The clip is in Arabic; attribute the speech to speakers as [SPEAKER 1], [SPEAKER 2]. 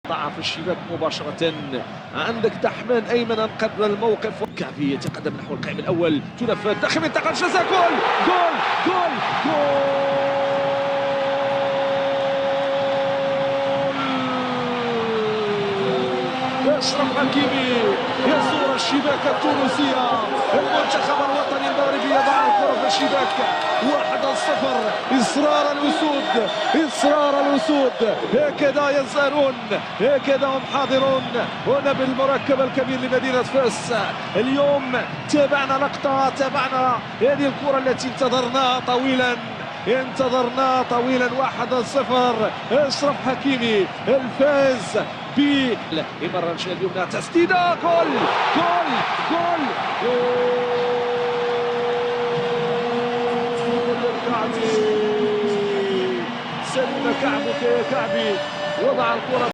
[SPEAKER 1] ضع في الشباك مباشرة. عندك تحمان أيمن أنقذ الموقف. كعبي يتقدم نحو القائم الأول، تنفذ داخل منطقة الجزاء. جول جول جول جول. أشرف حكيمي يزور الشباك التونسية. المنتخب الوطني المغربي يضع الكرة في الشباك. 1-0. إصرار الأسود، إصرار الأسود. هكذا يزارون، هكذا هم حاضرون هنا بالمركب الكبير لمدينة فاس. اليوم تابعنا لقطة، تابعنا هذه الكرة التي انتظرناها طويلا، 1-0. أشرف حكيمي الفاز بمرة رشاد اليمنى، تسديدة. جول جول جول كعبي. سلم كعبك يا كعبي، وضع الكرة